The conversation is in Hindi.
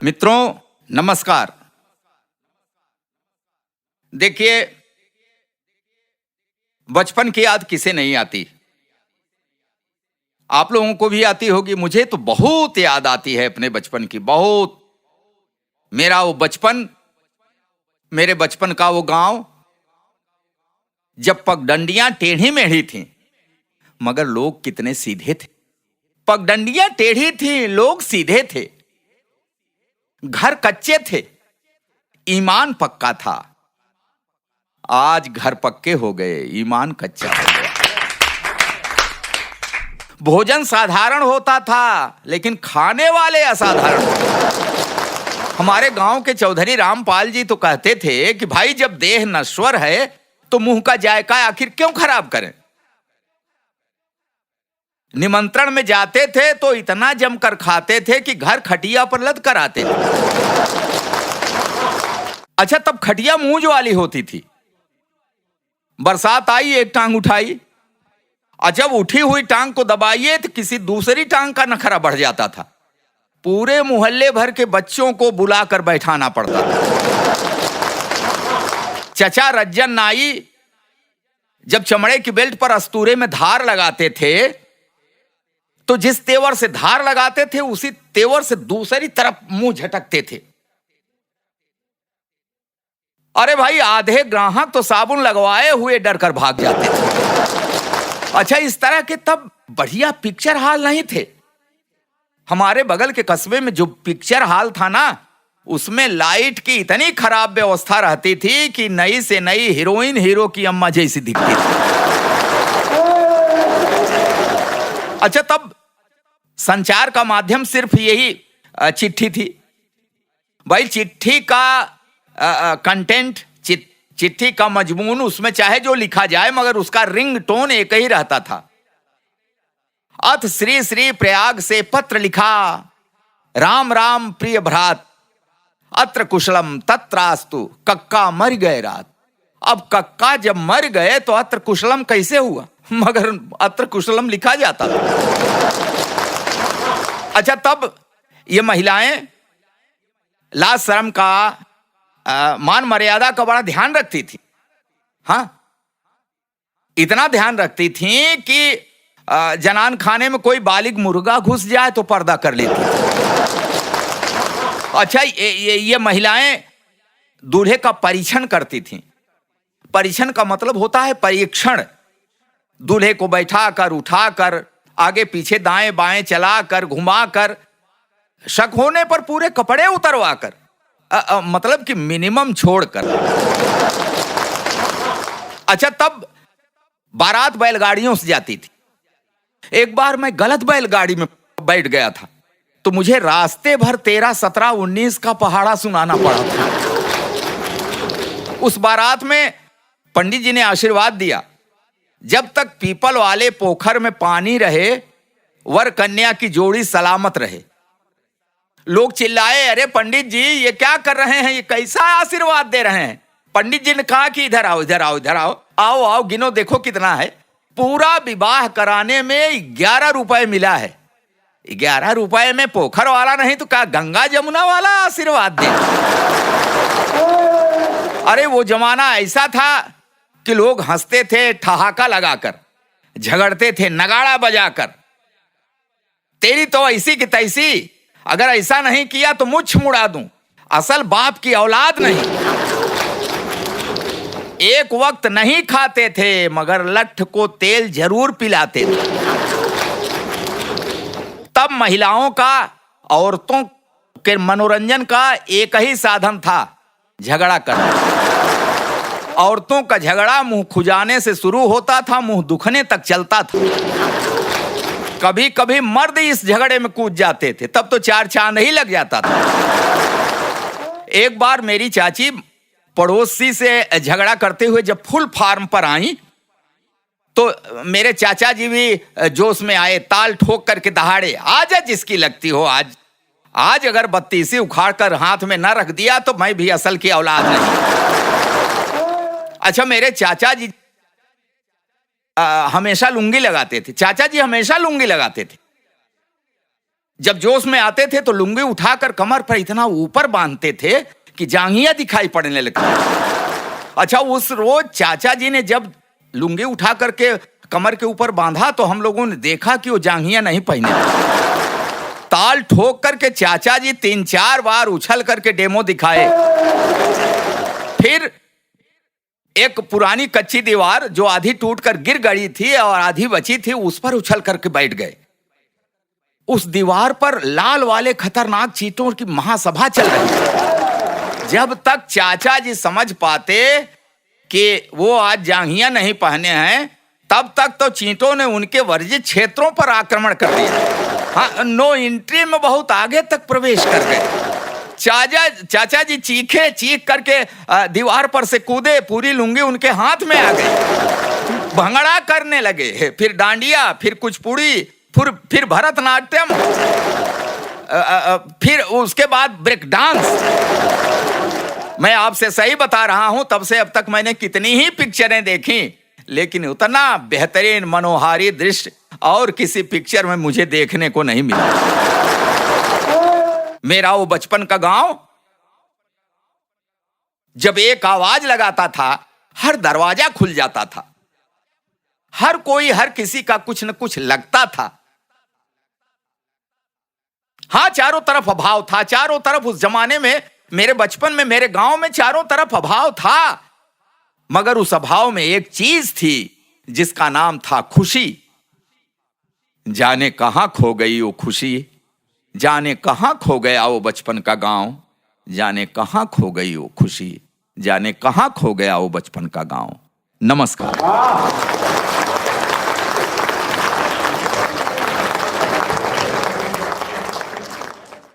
मित्रों नमस्कार। देखिए, बचपन की याद किसे नहीं आती। आप लोगों को भी आती होगी, मुझे तो बहुत याद आती है अपने बचपन की, बहुत। मेरा वो बचपन, मेरे बचपन का वो गांव, जब पगडंडियां टेढ़ी मेढ़ी थीं मगर लोग कितने सीधे थे। पगडंडियां टेढ़ी थीं, लोग सीधे थे, घर कच्चे थे, ईमान पक्का था। आज घर पक्के हो गए, ईमान कच्चा हो गया। भोजन साधारण होता था लेकिन खाने वाले असाधारण होते। हमारे गांव के चौधरी रामपाल जी तो कहते थे कि भाई जब देह नश्वर है तो मुंह का जायका आखिर क्यों खराब करें। निमंत्रण में जाते थे तो इतना जमकर खाते थे कि घर खटिया पर लद कर आते थे। अच्छा, तब खटिया मूंज वाली होती थी। बरसात आई, एक टांग उठाई, और जब उठी हुई टांग को दबाइए तो किसी दूसरी टांग का नखरा बढ़ जाता था। पूरे मोहल्ले भर के बच्चों को बुलाकर बैठाना पड़ता था। चचा रज्जन नाई जब चमड़े की बेल्ट पर अस्तूरे में धार लगाते थे तो जिस तेवर से धार लगाते थे उसी तेवर से दूसरी तरफ मुंह झटकते थे। अरे भाई, आधे ग्राहक तो साबुन लगवाए हुए डरकर भाग जाते थे। अच्छा, इस तरह के तब बढ़िया पिक्चर हॉल नहीं थे। हमारे बगल के कस्बे में जो पिक्चर हॉल था ना, उसमें लाइट की इतनी खराब व्यवस्था रहती थी कि नई से नई हीरोइन हीरो की अम्मा जैसी दिखती थी। अच्छा, तब संचार का माध्यम सिर्फ यही चिट्ठी थी। भाई, चिट्ठी का कंटेंट, चिट्ठी का मजमून, उसमें चाहे जो लिखा जाए मगर उसका रिंग टोन एक ही रहता था। अथ श्री श्री प्रयाग से पत्र लिखा, राम राम प्रिय भ्रात, अत्र कुशलम तत्रास्तु, कक्का मर गए रात। अब कक्का जब मर गए तो अत्र कुशलम कैसे हुआ, मगर अत्र कुशलम लिखा जाता था। अच्छा, तब ये महिलाएं लाज शर्म का, मान मर्यादा का बड़ा ध्यान रखती थी। हाँ, इतना ध्यान रखती थी कि जनान खाने में कोई बालिग मुर्गा घुस जाए तो पर्दा कर लेती। अच्छा, ये महिलाएं दूल्हे का परीक्षण करती थीं। परीक्षण का मतलब होता है परीक्षण। दूल्हे को बैठाकर, उठाकर, आगे पीछे दाएं बाएं चलाकर, घुमाकर, शक होने पर पूरे कपड़े उतरवाकर, मतलब कि मिनिमम छोड़कर। अच्छा, तब बारात बैलगाड़ियों से जाती थी। एक बार मैं गलत बैलगाड़ी में बैठ गया था तो मुझे रास्ते भर 13, 17, 19 का पहाड़ा सुनाना पड़ा था। उस बारात में पंडित जी ने आशीर्वाद दिया, जब तक पीपल वाले पोखर में पानी रहे वर कन्या की जोड़ी सलामत रहे। लोग चिल्लाए, अरे पंडित जी ये क्या कर रहे हैं, ये कैसा आशीर्वाद दे रहे हैं। पंडित जी ने कहा कि इधर आओ, इधर आओ, इधर आओ, आओ आओ, गिनो देखो कितना है। पूरा विवाह कराने में 11 रुपए मिला है। 11 रुपए में पोखर वाला नहीं तो क्या गंगा जमुना वाला आशीर्वाद दे। अरे वो जमाना ऐसा था कि लोग हंसते थे ठहाका लगाकर, झगड़ते थे नगाड़ा बजाकर, तेरी तो ऐसी की तैसी, अगर ऐसा नहीं किया तो मुझ मुड़ा दूं, असल बाप की औलाद नहीं। एक वक्त नहीं खाते थे मगर लठ को तेल जरूर पिलाते थे। तब महिलाओं का, औरतों के मनोरंजन का एक ही साधन था, झगड़ा करना। औरतों का झगड़ा मुंह खुजाने से शुरू होता था, मुंह दुखने तक चलता था। कभी कभी मर्द इस झगड़े में कूद जाते थे, तब तो 4 चांद ही लग जाता था। एक बार मेरी चाची पड़ोसी से झगड़ा करते हुए जब फुल फार्म पर आई तो मेरे चाचा जी भी जोश में आए, ताल ठोक करके दहाड़े, आजा जिसकी लगती हो आज। आज अगर बत्तीसी उखाड़ कर हाथ में न रख दिया तो मैं भी असल की औलाद नहीं। अच्छा, मेरे चाचा जी हमेशा लुंगी लगाते थे। चाचा जी हमेशा लुंगी लगाते थे। जब जोश में आते थे तो लुंगी उठाकर कमर पर इतना ऊपर बांधते थे कि जांघियां दिखाई पड़ने लगती। अच्छा, उस रोज चाचा जी ने जब लुंगी उठा करके कमर के ऊपर बांधा तो हम लोगों ने देखा कि वो जांघियां नहीं पहने। ताल ठोक करके चाचा जी 3-4 बार उछल करके डेमो दिखाए। फिर एक पुरानी कच्ची दीवार जो आधी टूटकर गिर गई थी और आधी बची थी, उस पर उछल करके बैठ गए। उस दीवार पर लाल वाले खतरनाक चींटों की महासभा चल रही। जब तक चाचा जी समझ पाते कि वो आज जांघियां नहीं पहने हैं, तब तक तो चींटों ने उनके वर्जित क्षेत्रों पर आक्रमण कर दिया। हाँ, नो एंट्री में बहुत आगे तक प्रवेश कर गए। चाचा जी चीख करके दीवार पर से कूदे, पूरी लुंगी उनके हाथ में आ गई। भंगड़ा करने लगे, फिर डांडिया, फिर कुचिपुड़ी, फिर भरतनाट्यम, फिर उसके बाद ब्रेक डांस। मैं आपसे सही बता रहा हूं, तब से अब तक मैंने कितनी ही पिक्चरें देखी, लेकिन उतना बेहतरीन मनोहारी दृश्य और किसी पिक्चर में मुझे देखने को नहीं मिला। मेरा वो बचपन का गांव, जब एक आवाज लगाता था हर दरवाजा खुल जाता था। हर कोई हर किसी का कुछ न कुछ लगता था। हाँ, चारों तरफ अभाव था, चारों तरफ उस जमाने में, मेरे बचपन में, मेरे गांव में चारों तरफ अभाव था। मगर उस अभाव में एक चीज थी जिसका नाम था खुशी। जाने कहां खो गई वो खुशी, जाने कहां खो गया वो बचपन का गांव, जाने कहां खो गई वो खुशी, जाने कहां खो गया वो बचपन का गांव। नमस्कार।